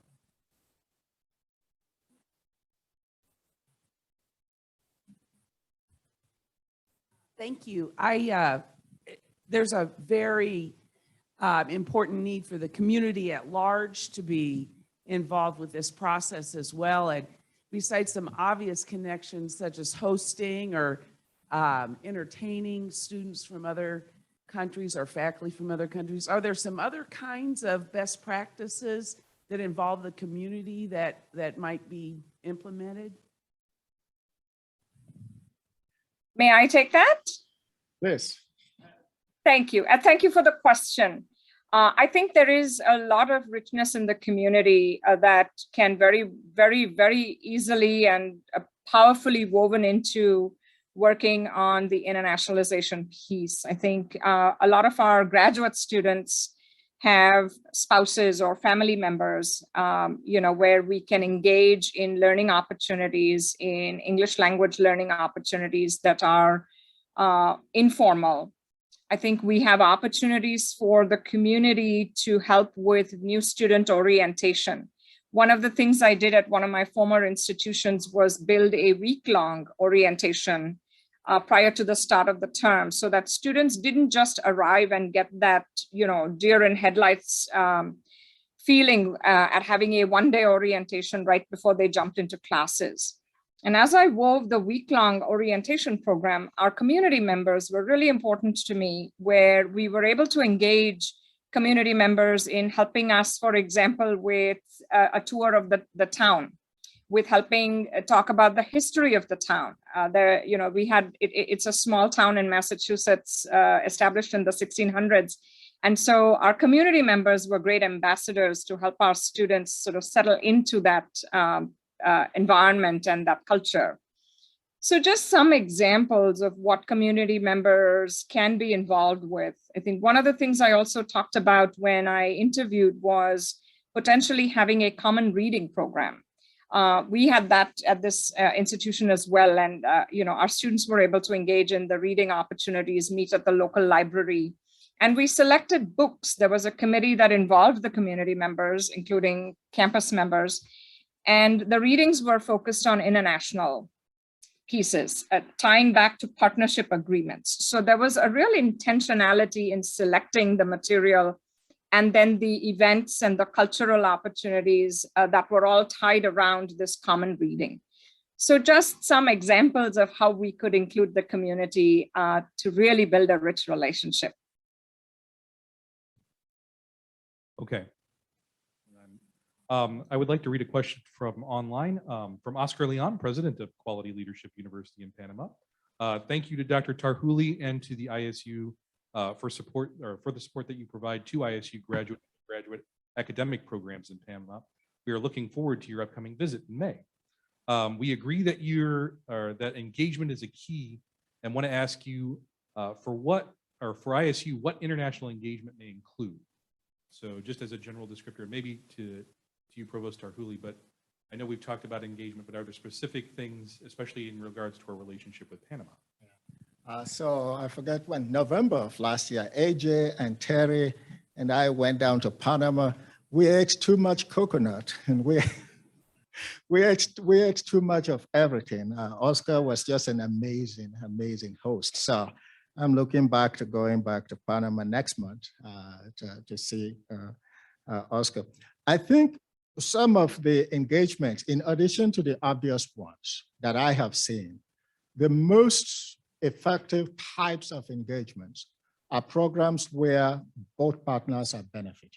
Thank you. There's a very important need for the community at large to be involved with this process as well. And besides some obvious connections such as hosting or entertaining students from other countries or faculty from other countries, are there some other kinds of best practices that involve the community that might be implemented? May I take that? Please. Thank you. And thank you for the question. I think there is a lot of richness in the community that can very, very, very easily and powerfully woven into working on the internationalization piece. I think a lot of our graduate students have spouses or family members, where we can engage in learning opportunities, in English language learning opportunities that are informal. I think we have opportunities for the community to help with new student orientation. One of the things I did at one of my former institutions was build a week-long orientation prior to the start of the term so that students didn't just arrive and get that, deer in headlights feeling at having a one-day orientation right before they jumped into classes. And as I wove the week-long orientation program, our community members were really important to me, where we were able to engage community members in helping us, for example, with a tour of the town. with helping talk about the history of the town. It's a small town in Massachusetts, established in the 1600s. And so our community members were great ambassadors to help our students sort of settle into that environment and that culture. So just some examples of what community members can be involved with. I think one of the things I also talked about when I interviewed was potentially having a common reading program. We had that at this institution as well. And, our students were able to engage in the reading opportunities, meet at the local library. And we selected books. There was a committee that involved the community members, including campus members. And the readings were focused on international pieces, tying back to partnership agreements. So there was a real intentionality in selecting the material, and then the events and the cultural opportunities that were all tied around this common reading. So just some examples of how we could include the community to really build a rich relationship. Okay. I would like to read a question from online from Oscar Leon, President of Quality Leadership University in Panama. Thank you to Dr. Tarhule and to the ISU for the support that you provide to ISU graduate academic programs in Panama. We are looking forward to your upcoming visit in May. We agree that that engagement is a key, and want to ask you for ISU, what international engagement may include. So just as a general descriptor, maybe to you, Provost Tarhule, but I know we've talked about engagement, but are there specific things, especially in regards to our relationship with Panama? So I forget when, November of last year, AJ and Terry and I went down to Panama. We ate too much coconut, and we ate too much of everything. Oscar was just an amazing host. So I'm looking back to going back to Panama next month to see Oscar. I think some of the engagements, in addition to the obvious ones that I have seen, the most effective types of engagements are programs where both partners are benefiting.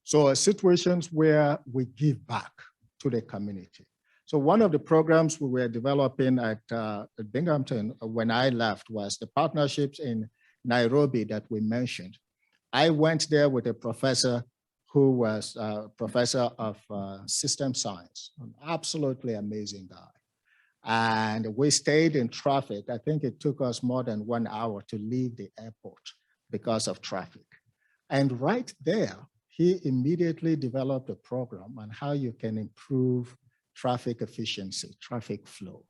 So situations where we give back to the community. So one of the programs we were developing at Binghamton when I left was the partnerships in Nairobi that we mentioned. I went there with a professor who was a professor of system science, an absolutely amazing guy. And we stayed in traffic. I think it took us more than 1 hour to leave the airport because of traffic. And right there, he immediately developed a program on how you can improve traffic efficiency, traffic flow.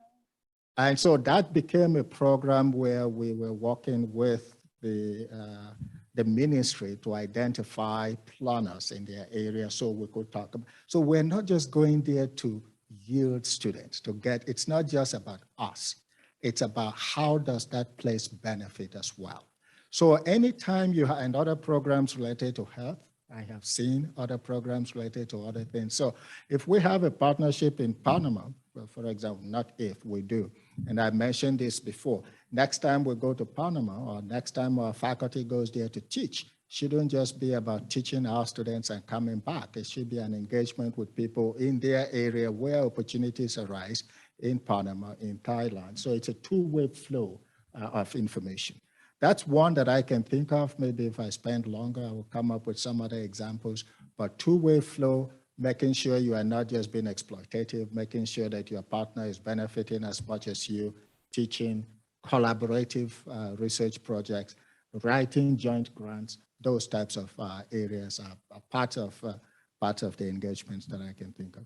And so that became a program where we were working with the ministry to identify planners in their area so we could talk about. So we're not just going there to yield students to get, it's not just about us. It's about how does that place benefit as well. So anytime you have, and other programs related to health, I have seen other programs related to other things. So if we have a partnership in Panama, well, for example, not if, we do, and I mentioned this before, next time we go to Panama or next time our faculty goes there to teach, shouldn't just be about teaching our students and coming back. It should be an engagement with people in their area where opportunities arise in Panama, in Thailand. So it's a two-way flow of information. That's one that I can think of. Maybe if I spend longer, I will come up with some other examples, but two-way flow, making sure you are not just being exploitative, making sure that your partner is benefiting as much as you, teaching, collaborative research projects, writing joint grants, those types of areas are part of the engagements that I can think of.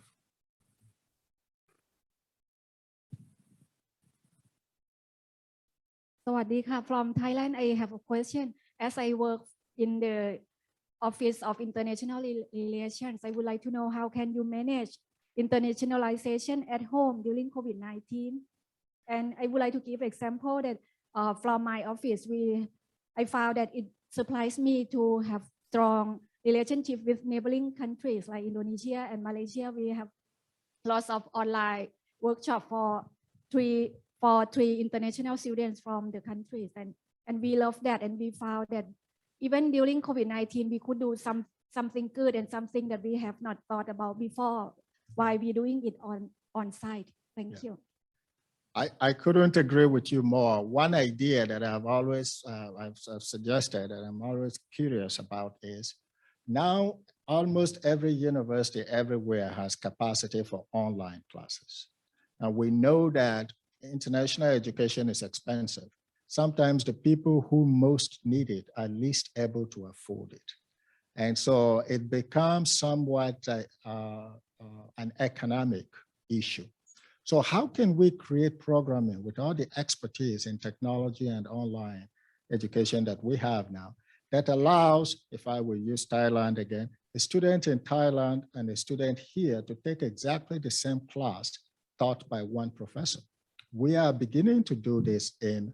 Sawadee from Thailand. I have a question. As I work in the Office of International Relations, I would like to know how can you manage internationalization at home during COVID-19? And I would like to give an example that from my office, I found that it surprised me to have strong relationship with neighboring countries like Indonesia and Malaysia. We have lots of online workshop for three international students from the countries, and we love that, and we found that even during COVID-19 we could do something good and something that we have not thought about before while we doing it on site. Thank you. I couldn't agree with you more. One idea that I've always I've suggested and I'm always curious about is now almost every university everywhere has capacity for online classes. And we know that international education is expensive. Sometimes the people who most need it are least able to afford it. And so it becomes somewhat an economic issue. So how can we create programming with all the expertise in technology and online education that we have now that allows, if I will use Thailand again, a student in Thailand and a student here to take exactly the same class taught by one professor? We are beginning to do this in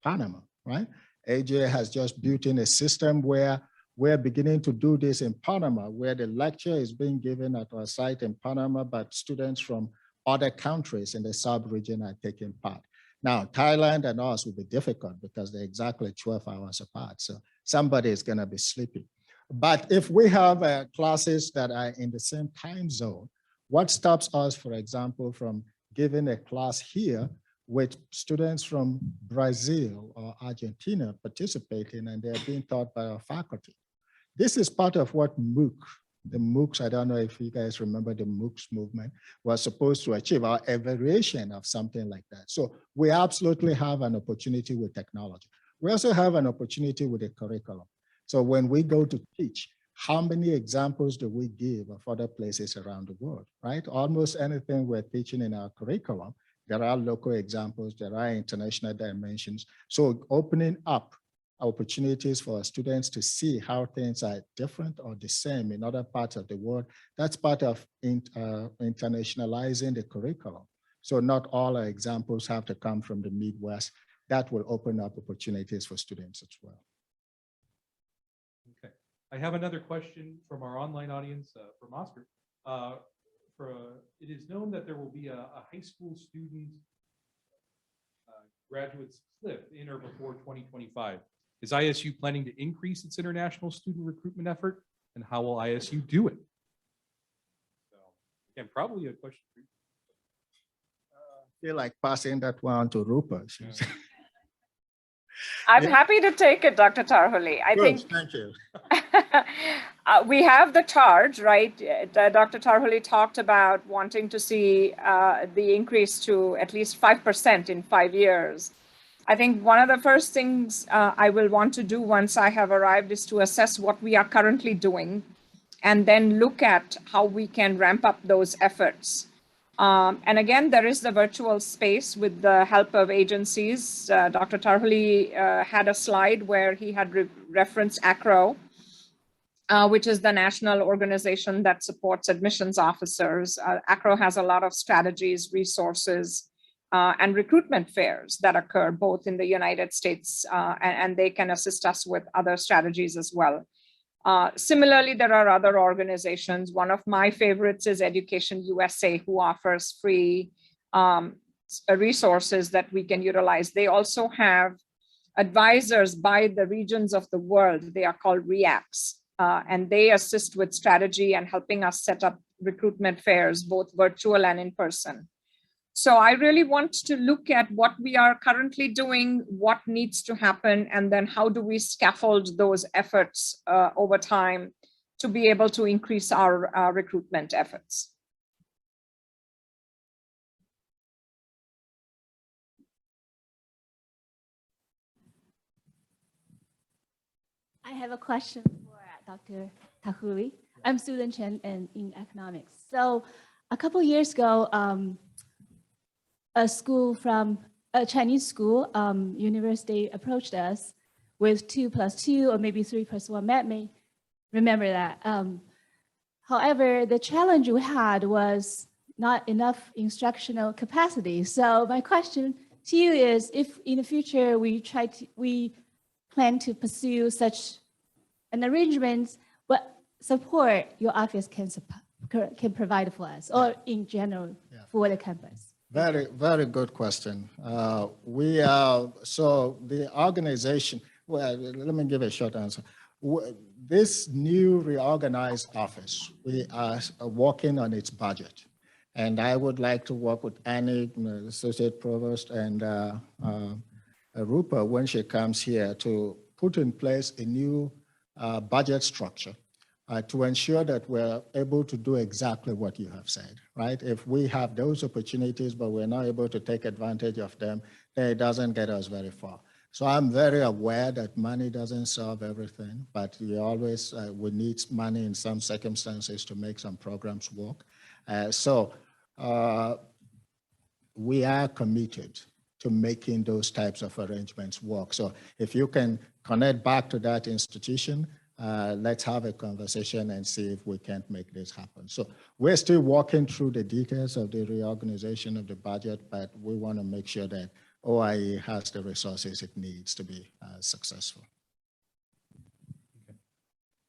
Panama, right? AJ has just built in a system where we're beginning to do this in Panama, where the lecture is being given at our site in Panama, but students from other countries in the sub-region are taking part. Now, Thailand and us will be difficult because they're exactly 12 hours apart. So somebody is going to be sleeping. But if we have classes that are in the same time zone, what stops us, for example, from giving a class here with students from Brazil or Argentina participating and they're being taught by our faculty? This is part of what the MOOCs, I don't know if you guys remember the MOOCs movement, was supposed to achieve, or a variation of something like that. So we absolutely have an opportunity with technology. We also have an opportunity with the curriculum. So when we go to teach, how many examples do we give of other places around the world, right? Almost anything we're teaching in our curriculum, there are local examples, there are international dimensions. So opening up opportunities for students to see how things are different or the same in other parts of the world. That's part of internationalizing the curriculum. So not all our examples have to come from the Midwest. That will open up opportunities for students as well. Okay, I have another question from our online audience from Oscar. It is known that there will be a high school student graduates cliff in or before 2025. Is ISU planning to increase its international student recruitment effort, and how will ISU do it? So, again, probably a question for you. I feel like passing that one to Roopa. Yeah. I'm happy to take it, Dr. Tarhule. I think Thank you. we have the charge, right? Dr. Tarhule talked about wanting to see the increase to at least 5% in 5 years. I think one of the first things I will want to do once I have arrived is to assess what we are currently doing and then look at how we can ramp up those efforts. And again, there is the virtual space with the help of agencies. Dr. Tarhule had a slide where he had referenced ACRO, which is the national organization that supports admissions officers. ACRO has a lot of strategies, resources, and recruitment fairs that occur both in the United States and they can assist us with other strategies as well. Similarly, there are other organizations. One of my favorites is Education USA, who offers free resources that we can utilize. They also have advisors by the regions of the world. They are called REACs, and they assist with strategy and helping us set up recruitment fairs, both virtual and in person. So I really want to look at what we are currently doing, what needs to happen, and then how do we scaffold those efforts over time to be able to increase our recruitment efforts. I have a question for Dr. Tarhule. I'm student Chen and in economics. So a couple years ago, a Chinese school university approached us with 2+2 or maybe 3+1 math. May remember that. However, the challenge we had was not enough instructional capacity. So my question to you is, if in the future we plan to pursue such an arrangement, what support your office can provide for us, or in general for the campus? Very, very good question. So the organization, well, let me give a short answer. This new reorganized office, we are working on its budget. And I would like to work with Annie, Associate Provost, and Roopa when she comes here to put in place a new budget structure to ensure that we're able to do exactly what you have said, right? If we have those opportunities, but we're not able to take advantage of them, then it doesn't get us very far. So I'm very aware that money doesn't solve everything, but we always, we need money in some circumstances to make some programs work. We are committed to making those types of arrangements work. So if you can connect back to that institution, let's have a conversation and see if we can't make this happen. So we're still working through the details of the reorganization of the budget, but we want to make sure that OIE has the resources it needs to be successful.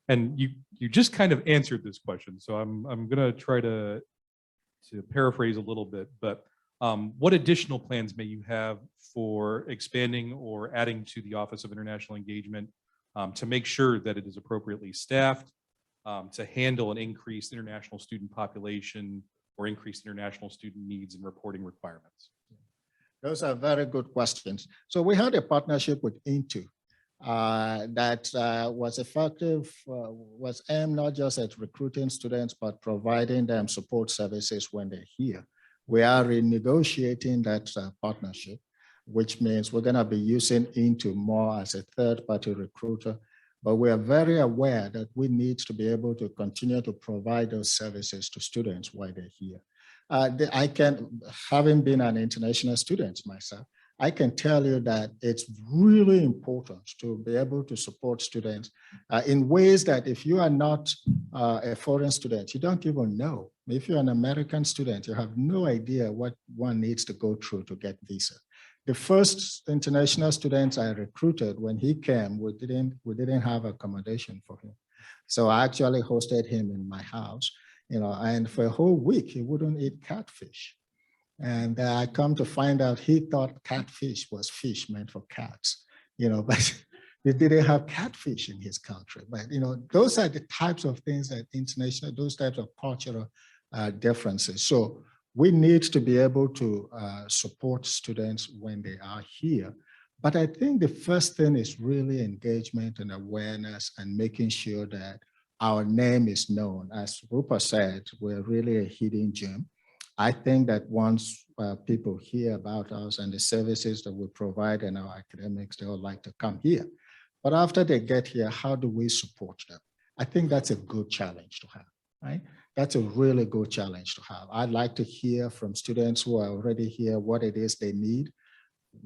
And you just kind of answered this question, so I'm going to try to paraphrase a little bit, but what additional plans may you have for expanding or adding to the Office of International Engagement to make sure that it is appropriately staffed to handle an increased international student population or increased international student needs and reporting requirements? Those are very good questions. So we had a partnership with INTU that was effective, was aimed not just at recruiting students, but providing them support services when they're here. We are renegotiating that partnership, which means we're going to be using INTU more as a third-party recruiter. But we are very aware that we need to be able to continue to provide those services to students while they're here. Having been an international student myself, I can tell you that it's really important to be able to support students in ways that if you are not a foreign student, you don't even know. If you're an American student, you have no idea what one needs to go through to get visa. The first international student I recruited, when he came, we didn't have accommodation for him. So I actually hosted him in my house, and for a whole week, he wouldn't eat catfish. And I come to find out he thought catfish was fish meant for cats, but they didn't have catfish in his country. But, those are the types of things that those types of cultural differences. So we need to be able to support students when they are here. But I think the first thing is really engagement and awareness and making sure that our name is known. As Roopa said, we're really a hidden gem. I think that once people hear about us and the services that we provide in our academics, they would like to come here. But after they get here, how do we support them? I think that's a good challenge to have, right? That's a really good challenge to have. I'd like to hear from students who are already here what it is they need.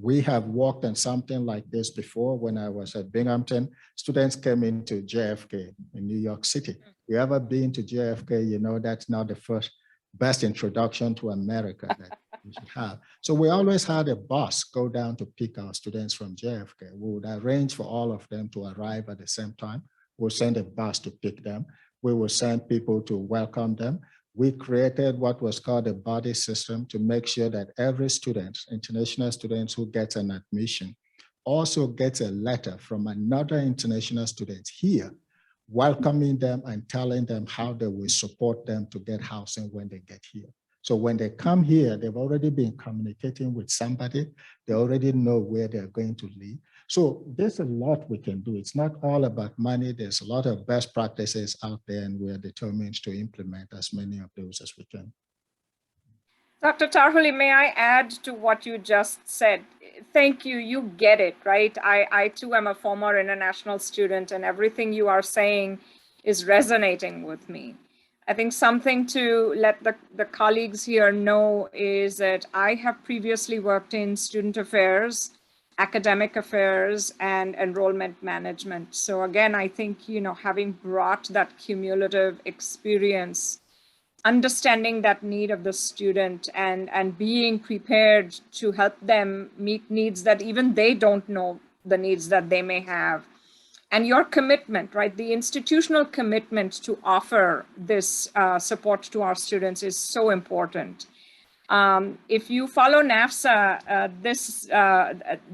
We have worked on something like this before. When I was at Binghamton, students came into JFK in New York City. You ever been to JFK, that's not the best introduction to America that we should have. So we always had a bus go down to pick our students from JFK. We would arrange for all of them to arrive at the same time. We'll send a bus to pick them. We will send people to welcome them. We created what was called a buddy system to make sure that every student, international students who gets an admission, also gets a letter from another international student here, welcoming them and telling them how they will support them to get housing when they get here. So when they come here, they've already been communicating with somebody. They already know where they're going to live. So there's a lot we can do. It's not all about money. There's a lot of best practices out there, and we're determined to implement as many of those as we can. Dr. Tarhule, may I add to what you just said? Thank you. You get it, right? I too am a former international student, and everything you are saying is resonating with me. I think something to let the colleagues here know is that I have previously worked in student affairs, academic affairs, and enrollment management. So again, I think, having brought that cumulative experience, understanding that need of the student and being prepared to help them meet needs that even they don't know the needs that they may have. And your commitment, right? The institutional commitment to offer this support to our students is so important. If you follow NAFSA,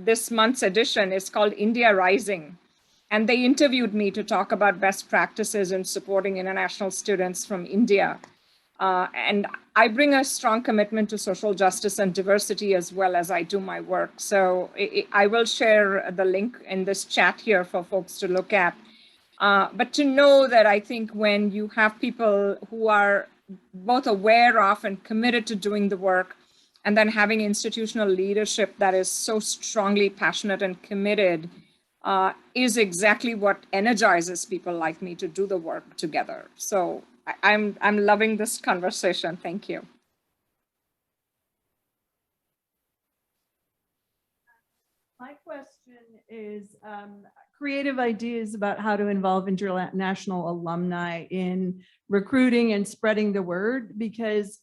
this month's edition is called India Rising. And they interviewed me to talk about best practices in supporting international students from India. And I bring a strong commitment to social justice and diversity as well as I do my work. So I will share the link in this chat here for folks to look at. But to know that I think when you have people who are both aware of and committed to doing the work, and then having institutional leadership that is so strongly passionate and committed is exactly what energizes people like me to do the work together. So I'm loving this conversation. Thank you. My question is creative ideas about how to involve international alumni in recruiting and spreading the word, because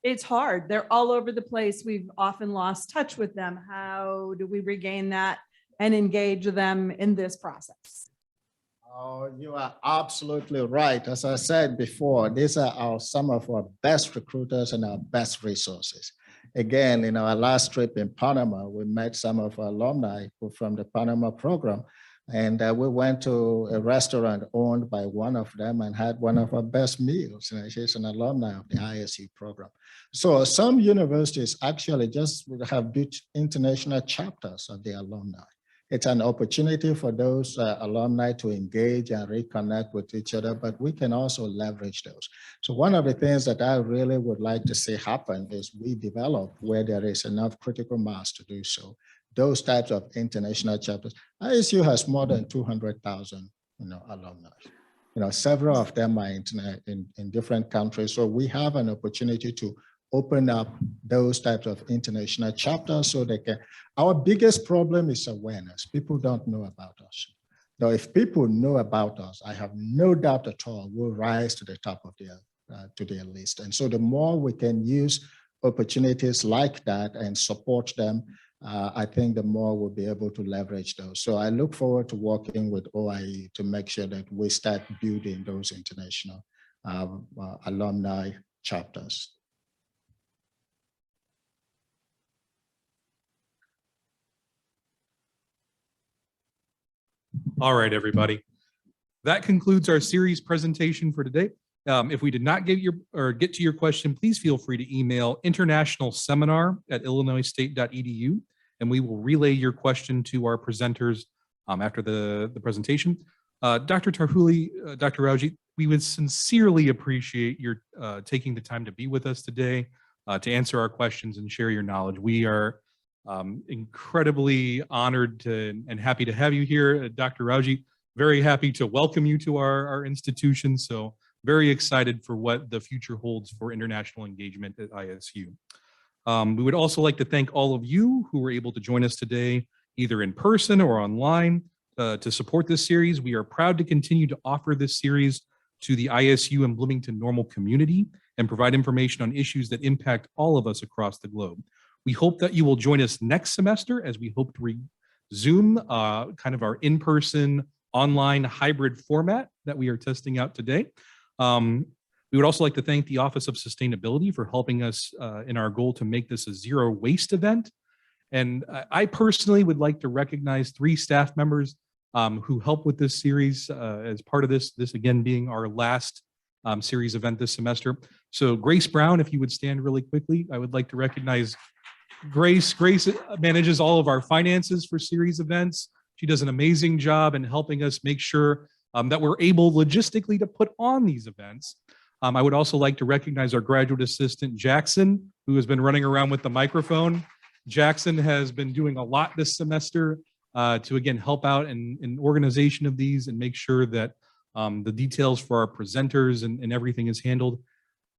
it's hard. They're all over the place. We've often lost touch with them. How do we regain that and engage them in this process? Oh, you are absolutely right. As I said before, these are some of our best recruiters and our best resources. Again, in our last trip in Panama, we met some of our alumni from the Panama program, and we went to a restaurant owned by one of them and had one of our best meals. And she's an alumni of the ISU program. So some universities actually just have built international chapters of the alumni. It's an opportunity for those alumni to engage and reconnect with each other, but we can also leverage those. So one of the things that I really would like to see happen is we develop where there is enough critical mass to do so. Those types of international chapters. ISU has more than 200,000, alumni. Several of them are in different countries. So we have an opportunity to open up those types of international chapters so they can. Our biggest problem is awareness. People don't know about us. Now, if people know about us, I have no doubt at all we'll rise to the top of their list. And so the more we can use opportunities like that and support them, I think the more we'll be able to leverage those. So I look forward to working with OIE to make sure that we start building those international alumni chapters. All right, everybody. That concludes our series presentation for today. If we did not get to your question, please feel free to email internationalseminar@illinoisstate.edu, and we will relay your question to our presenters after the presentation. Dr. Tarhule, Dr. Rawjee, we would sincerely appreciate your taking the time to be with us today to answer our questions and share your knowledge. We are incredibly honored and happy to have you here. Dr. Rawjee, very happy to welcome you to our institution. So very excited for what the future holds for international engagement at ISU. We would also like to thank all of you who were able to join us today, either in person or online, to support this series. We are proud to continue to offer this series to the ISU and Bloomington Normal community and provide information on issues that impact all of us across the globe. We hope that you will join us next semester as we hope to resume kind of our in-person online hybrid format that we are testing out today. We would also like to thank the Office of Sustainability for helping us in our goal to make this a zero waste event. And I personally would like to recognize 3 staff members who helped with this series as part of this again being our last series event this semester. So Grace Brown, if you would stand really quickly, I would like to recognize Grace. Grace manages all of our finances for series events. She does an amazing job in helping us make sure that we're able logistically to put on these events. I would also like to recognize our graduate assistant, Jackson, who has been running around with the microphone. Jackson has been doing a lot this semester to, again, help out in organization of these and make sure that the details for our presenters and everything is handled.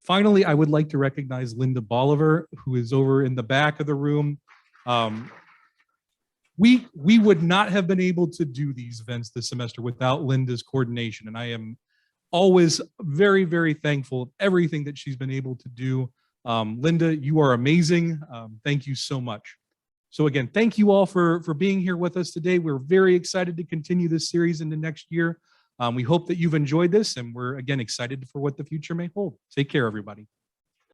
Finally, I would like to recognize Linda Bolivar, who is over in the back of the room. We would not have been able to do these events this semester without Linda's coordination, and I am always very, very thankful of everything that she's been able to do. Linda, you are amazing. Thank you so much. So again, thank you all for being here with us today. We're very excited to continue this series into next year. We hope that you've enjoyed this, and we're again excited for what the future may hold. Take care, everybody.